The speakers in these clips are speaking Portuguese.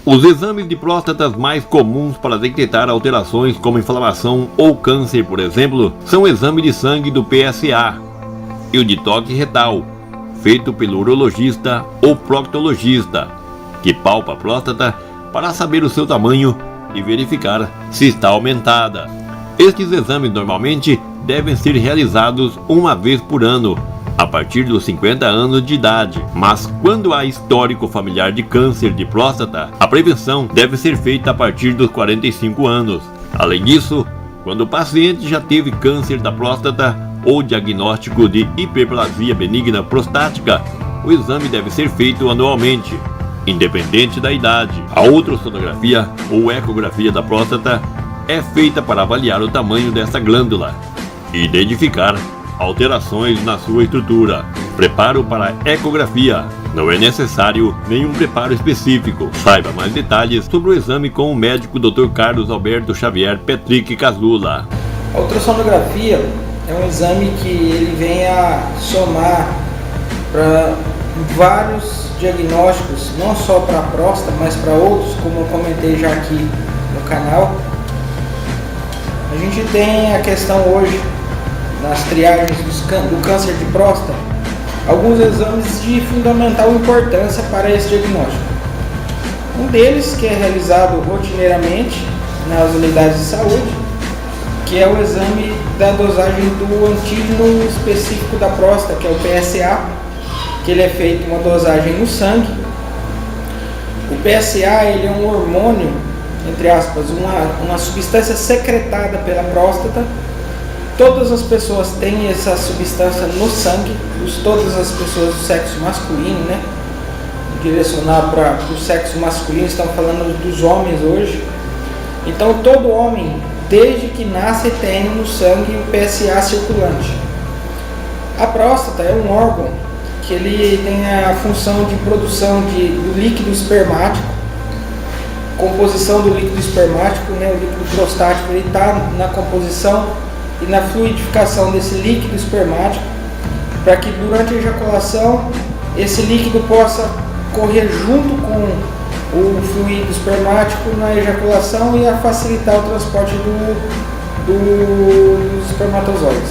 Os exames de próstatas mais comuns para detectar alterações como inflamação ou câncer, por exemplo, são o exame de sangue do PSA e o de toque retal, feito pelo urologista ou proctologista, que palpa a próstata para saber o seu tamanho e verificar se está aumentada. Estes exames normalmente devem ser realizados uma vez por ano, a partir dos 50 anos de idade, mas quando há histórico familiar de câncer de próstata, a prevenção deve ser feita a partir dos 45 anos. Além disso, quando o paciente já teve câncer da próstata ou diagnóstico de hiperplasia benigna prostática, o exame deve ser feito anualmente, independente da idade. A ultrassonografia ou ecografia da próstata é feita para avaliar o tamanho dessa glândula e identificar alterações na sua estrutura. Preparo para ecografia. Não é necessário nenhum preparo específico. Saiba mais detalhes sobre o exame com o médico Dr. Carlos Alberto Xavier Petric Casula. A ultrassonografia é um exame que ele vem a somar para vários diagnósticos, não só para a próstata, mas para outros, como eu comentei já aqui no canal. A gente tem a questão hoje, nas triagens do câncer de próstata, alguns exames de fundamental importância para esse diagnóstico. Um deles, que é realizado rotineiramente nas unidades de saúde, que é o exame da dosagem do antígeno específico da próstata, que é o PSA, que ele é feito uma dosagem no sangue. O PSA ele é um hormônio, entre aspas, uma substância secretada pela próstata. Todas as pessoas têm essa substância no sangue, todas as pessoas do sexo masculino, né? Direcionar para o sexo masculino, estamos falando dos homens hoje. Então todo homem, desde que nasce, tem no sangue o PSA circulante. A próstata é um órgão que ele tem a função de produção do líquido espermático, composição do líquido espermático, né? O líquido prostático ele está na composição e na fluidificação desse líquido espermático, para que durante a ejaculação esse líquido possa correr junto com o fluido espermático na ejaculação e a facilitar o transporte dos espermatozoides.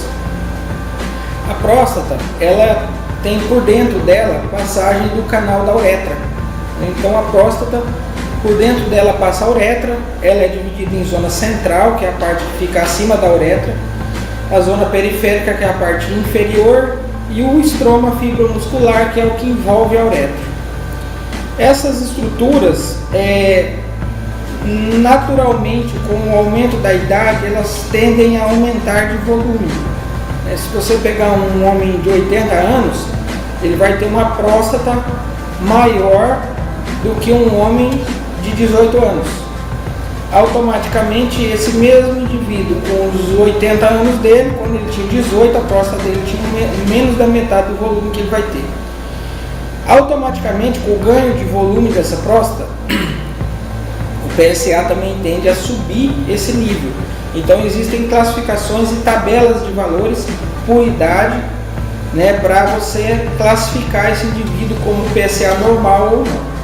A próstata, ela tem por dentro dela passagem do canal da uretra. Então a próstata, por dentro dela passa a uretra, ela é dividida em zona central, que é a parte que fica acima da uretra, a zona periférica, que é a parte inferior, e o estroma fibromuscular, que é o que envolve a uretra. Essas estruturas, naturalmente, com o aumento da idade, elas tendem a aumentar de volume. Se você pegar um homem de 80 anos, ele vai ter uma próstata maior do que um homem de 18 anos. Automaticamente, esse mesmo indivíduo com os 80 anos dele, quando ele tinha 18, a próstata dele tinha menos da metade do volume que ele vai ter. Automaticamente, com o ganho de volume dessa próstata, o PSA também tende a subir esse nível. Então existem classificações e tabelas de valores por idade, né, para você classificar esse indivíduo como PSA normal ou não.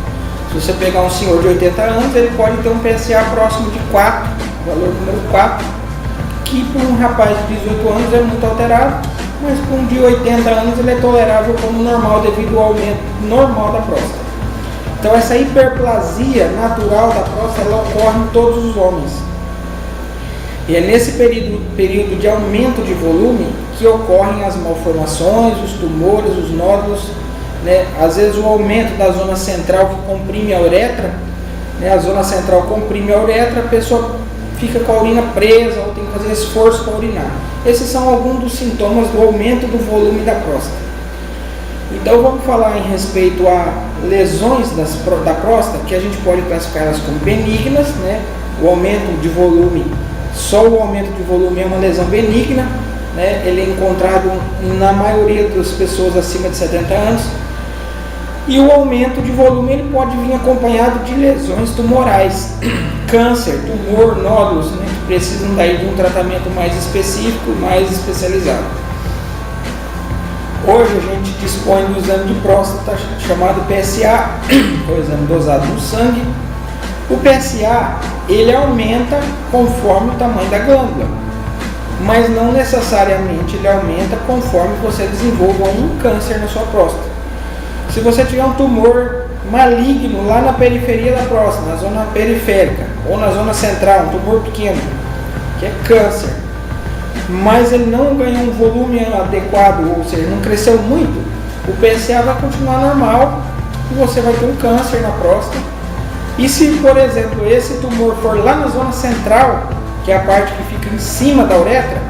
Se você pegar um senhor de 80 anos, ele pode ter um PSA próximo de 4, valor número 4, que para um rapaz de 18 anos é muito alterado, mas para um de 80 anos ele é tolerável como normal devido ao aumento normal da próstata. Então essa hiperplasia natural da próstata ela ocorre em todos os homens. E é nesse período de aumento de volume que ocorrem as malformações, os tumores, os nódulos, né? Às vezes o aumento da zona central que comprime a uretra, né? A zona central comprime a uretra, a pessoa fica com a urina presa ou tem que fazer esforço para urinar. Esses são alguns dos sintomas do aumento do volume da próstata. Então vamos falar em respeito a lesões da próstata, que a gente pode classificar elas como benignas, né? O aumento de volume, só o aumento de volume é uma lesão benigna, né? Ele é encontrado na maioria das pessoas acima de 70 anos. E o aumento de volume ele pode vir acompanhado de lesões tumorais, câncer, tumor, nódulos, né, que precisam daí de um tratamento mais específico, mais especializado. Hoje a gente dispõe do exame de próstata chamado PSA, que é o exame dosado no sangue, O PSA, ele aumenta conforme o tamanho da glândula, mas não necessariamente ele aumenta conforme você desenvolva um câncer na sua próstata. Se você tiver um tumor maligno lá na periferia da próstata, na zona periférica ou na zona central, um tumor pequeno, que é câncer, mas ele não ganhou um volume adequado, ou seja, não cresceu muito, o PSA vai continuar normal e você vai ter um câncer na próstata. E se, por exemplo, esse tumor for lá na zona central, que é a parte que fica em cima da uretra,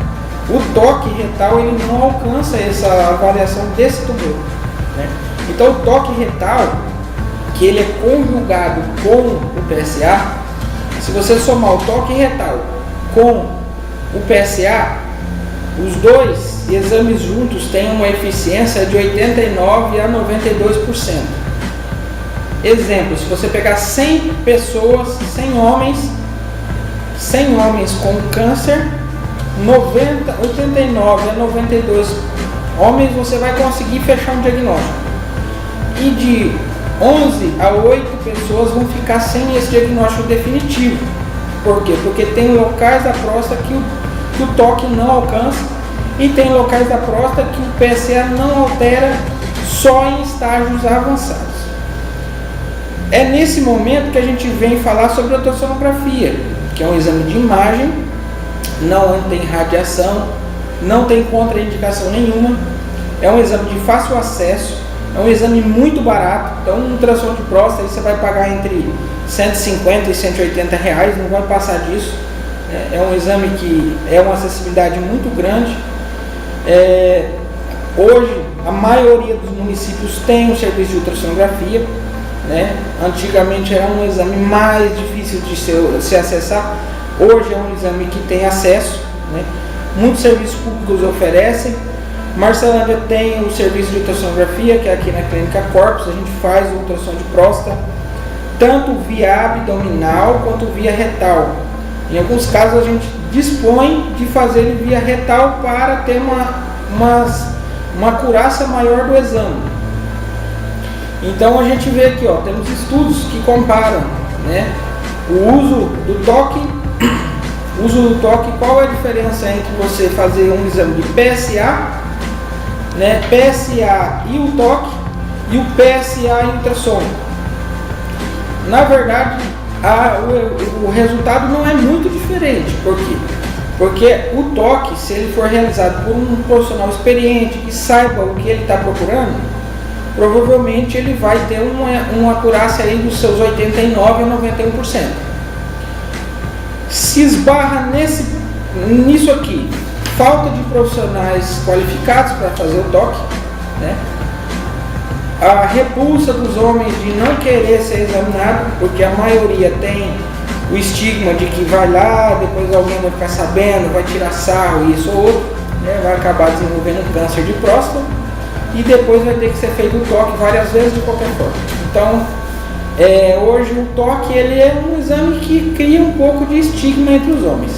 o toque retal ele não alcança essa avaliação desse tumor, né? Então o toque retal, que ele é conjugado com o PSA, se você somar o toque retal com o PSA, os dois exames juntos têm uma eficiência de 89% a 92%. Exemplo, se você pegar 100 pessoas, 100 homens com câncer, 89 a 92 homens você vai conseguir fechar um diagnóstico. E de 11 a 8 pessoas vão ficar sem esse diagnóstico definitivo. Por quê? Porque tem locais da próstata que o toque não alcança e tem locais da próstata que o PSA não altera só em estágios avançados. É nesse momento que a gente vem falar sobre a ultrassonografia, que é um exame de imagem, não tem radiação, não tem contraindicação nenhuma, é um exame de fácil acesso, é um exame muito barato. Então um ultrassom de próstata você vai pagar entre 150 e 180 reais, não vai passar disso. É um exame que é uma acessibilidade muito grande. Hoje a maioria dos municípios tem um serviço de ultrassonografia, né? Antigamente era um exame mais difícil de se acessar, hoje é um exame que tem acesso, né? Muitos serviços públicos oferecem. Marcelândia tem o serviço de ultrassonografia, que é aqui na Clínica Corpus, a gente faz o ultrassom de próstata, tanto via abdominal quanto via retal. Em alguns casos a gente dispõe de fazer ele via retal para ter uma acurácia maior do exame. Então a gente vê aqui, temos estudos que comparam, né, o uso do toque, qual é a diferença entre você fazer um exame de PSA, né, PSA e o toque, e o PSA e o ultrassom. Na verdade, o resultado não é muito diferente. Por quê? Porque o toque, se ele for realizado por um profissional experiente que saiba o que ele está procurando, provavelmente ele vai ter uma acurácia aí dos seus 89% a 91%. Se esbarra nisso aqui, falta de profissionais qualificados para fazer o toque, né? A repulsa dos homens de não querer ser examinado, porque a maioria tem o estigma de que vai lá, depois alguém vai ficar sabendo, vai tirar sarro, isso ou outro, né? Vai acabar desenvolvendo câncer de próstata e depois vai ter que ser feito o toque várias vezes de qualquer forma. Então, hoje o toque ele é um exame que cria um pouco de estigma entre os homens,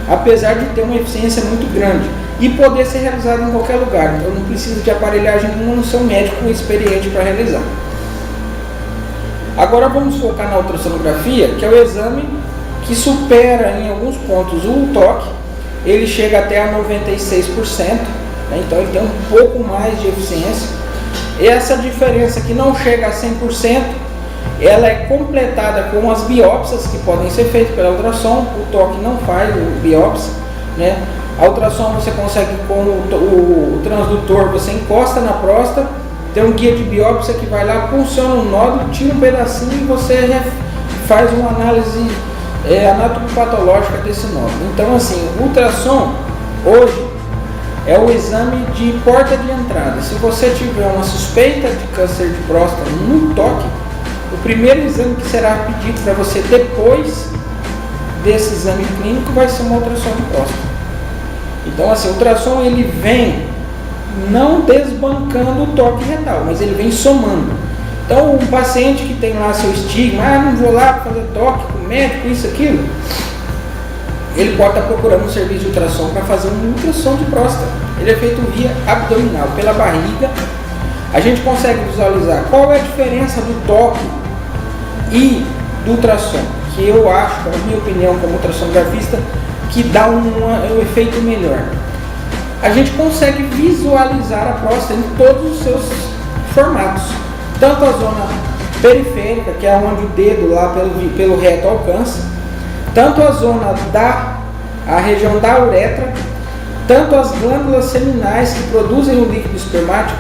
apesar de ter uma eficiência muito grande e poder ser realizado em qualquer lugar. Então não precisa de aparelhagem nenhuma, no seu médico experiente para realizar. Agora vamos focar na ultrassonografia, que é o exame que supera em alguns pontos o toque. Ele chega até a 96%, né? Então ele tem um pouco mais de eficiência. Essa diferença que não chega a 100%, ela é completada com as biópsias que podem ser feitas pela ultrassom. O toque não faz biópsia, né? A ultrassom você consegue com o transdutor, você encosta na próstata, tem um guia de biópsia que vai lá, funciona um nódulo, tira um pedacinho e você faz uma análise anatomopatológica desse nódulo. Então assim, o ultrassom hoje é o exame de porta de entrada. Se você tiver uma suspeita de câncer de próstata no toque, o primeiro exame que será pedido para você depois desse exame clínico vai ser uma ultrassom de próstata. Então assim, o ultrassom ele vem não desbancando o toque retal, mas ele vem somando. Então um paciente que tem lá seu estigma, não vou lá fazer toque com o médico, isso, aquilo, ele pode estar procurando um serviço de ultrassom para fazer um ultrassom de próstata. Ele é feito via abdominal, pela barriga. A gente consegue visualizar qual é a diferença do toque e do ultrassom, que eu acho, na minha opinião como ultrassonografista, que dá um efeito melhor. A gente consegue visualizar a próstata em todos os seus formatos, tanto a zona periférica, que é onde o dedo lá pelo reto alcança, tanto a zona a região da uretra, tanto as glândulas seminais que produzem o líquido espermático,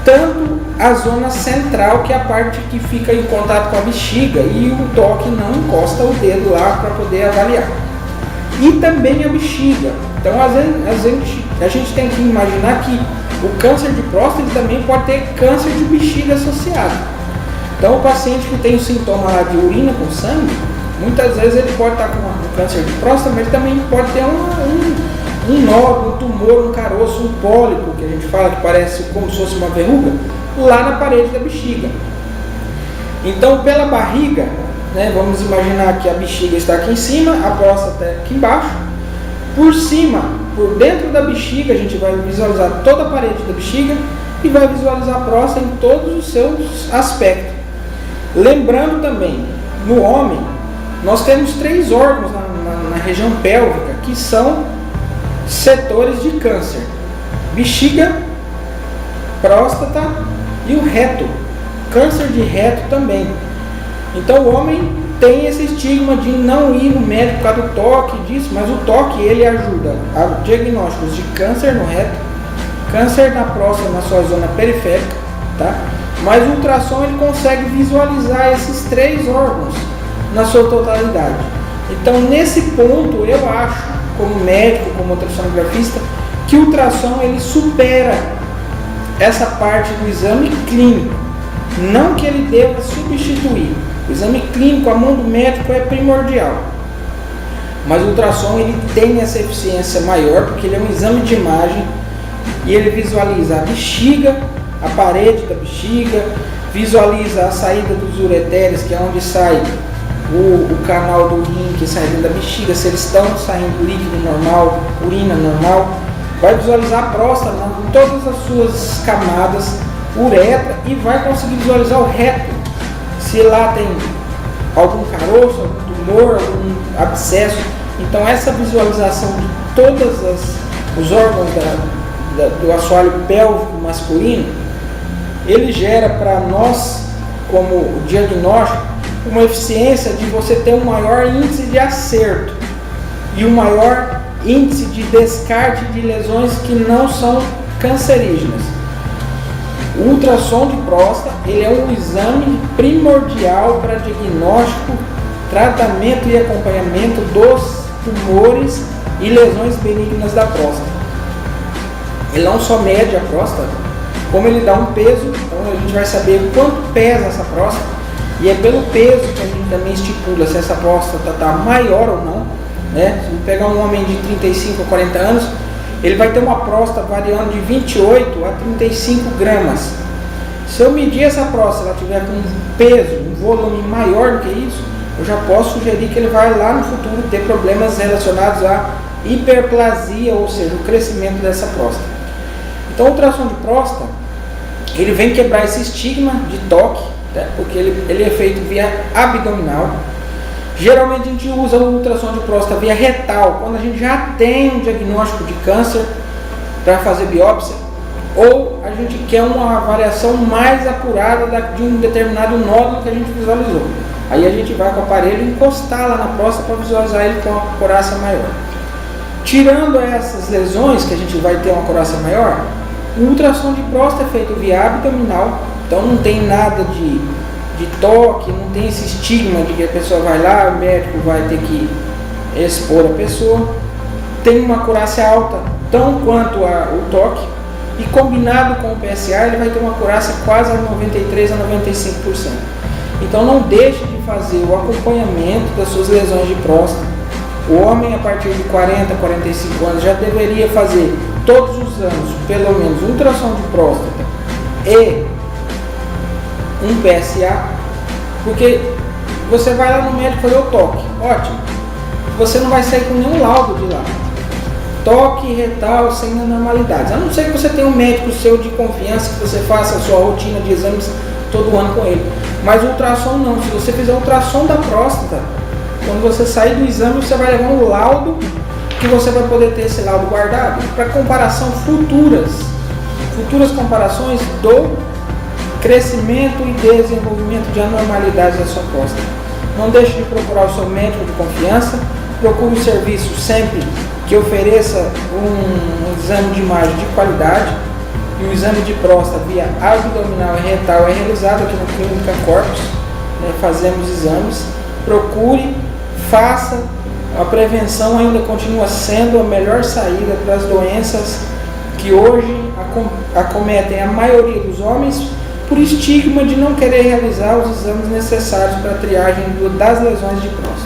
tanto a zona central, que é a parte que fica em contato com a bexiga e o toque não encosta o dedo lá para poder avaliar. E também a bexiga. Então, às vezes a gente tem que imaginar que o câncer de próstata também pode ter câncer de bexiga associado. Então, o paciente que tem o sintoma lá de urina com sangue, muitas vezes ele pode estar com um câncer de próstata, mas ele também pode ter um nódulo, um tumor, um caroço, um pólipo, que a gente fala que parece como se fosse uma verruga, lá na parede da bexiga. Então, pela barriga, né, vamos imaginar que a bexiga está aqui em cima, a próstata aqui embaixo. Por cima, por dentro da bexiga, a gente vai visualizar toda a parede da bexiga e vai visualizar a próstata em todos os seus aspectos. Lembrando também, no homem, nós temos 3 órgãos na região pélvica que são setores de câncer: bexiga, próstata e o reto. Câncer de reto também. Então o homem tem esse estigma de não ir no médico por causa do toque disso, mas o toque ele ajuda a diagnósticos de câncer no reto, câncer na próstata na sua zona periférica, tá? Mas o ultrassom ele consegue visualizar esses 3 órgãos na sua totalidade. Então nesse ponto eu acho, como médico, como ultrassonografista, que o ultrassom ele supera essa parte do exame clínico. Não que ele deva substituir. O exame clínico, a mão do médico é primordial. Mas o ultrassom ele tem essa eficiência maior, porque ele é um exame de imagem e ele visualiza a bexiga, a parede da bexiga, visualiza a saída dos ureteres, que é onde sai o canal do rim que sai dentro da bexiga, se eles estão saindo líquido normal, urina normal. Vai visualizar a próstata em todas as suas camadas, uretra, e vai conseguir visualizar o reto, se lá tem algum caroço, algum tumor, algum abscesso. Então essa visualização de todos os órgãos do assoalho pélvico masculino, ele gera para nós, como diagnóstico, uma eficiência de você ter um maior índice de acerto e um maior índice de descarte de lesões que não são cancerígenas. O ultrassom de próstata ele é um exame primordial para diagnóstico, tratamento e acompanhamento dos tumores e lesões benignas da próstata. Ele não só mede a próstata, como ele dá um peso. Então a gente vai saber quanto pesa essa próstata, e é pelo peso que a gente também estipula se essa próstata está maior ou não, né? Se pegar um homem de 35 a 40 anos, ele vai ter uma próstata variando de 28 a 35 gramas. Se eu medir essa próstata, ela tiver com um peso, um volume maior do que isso, eu já posso sugerir que ele vai lá no futuro ter problemas relacionados à hiperplasia, ou seja, o crescimento dessa próstata. Então o ultrassom de próstata, ele vem quebrar esse estigma de toque, né? Porque ele é feito via abdominal. Geralmente a gente usa o ultrassom de próstata via retal, quando a gente já tem um diagnóstico de câncer para fazer biópsia, ou a gente quer uma avaliação mais apurada de um determinado nódulo que a gente visualizou. Aí a gente vai com o aparelho encostar lá na próstata para visualizar ele com uma acurácia maior. Tirando essas lesões que a gente vai ter uma acurácia maior, o ultrassom de próstata é feito via abdominal, então não tem nada de toque, não tem esse estigma de que a pessoa vai lá, o médico vai ter que expor a pessoa. Tem uma acurácia alta, tão quanto o toque, e combinado com o PSA ele vai ter uma acurácia quase a 93% a 95%. Então não deixe de fazer o acompanhamento das suas lesões de próstata. O homem a partir de 40, 45 anos já deveria fazer todos os anos pelo menos um ultrassom de próstata e um PSA, porque você vai lá no médico fazer o toque, ótimo, você não vai sair com nenhum laudo de lá, toque retal sem anormalidades, a não ser que você tenha um médico seu de confiança, que você faça a sua rotina de exames todo ano com ele. Mas o ultrassom não, se você fizer o ultrassom da próstata, Quando você sair do exame, você vai levar um laudo, que você vai poder ter esse laudo guardado para comparação futuras comparações do crescimento e desenvolvimento de anormalidades da sua próstata. Não deixe de procurar o seu médico de confiança, procure um serviço sempre que ofereça um exame de imagem de qualidade, e o exame de próstata via abdominal e retal é realizado aqui na Clínica Corpus, fazemos exames. Procure, faça. A prevenção ainda continua sendo a melhor saída para as doenças que hoje acometem a maioria dos homens, por estigma de não querer realizar os exames necessários para a triagem das lesões de próstata.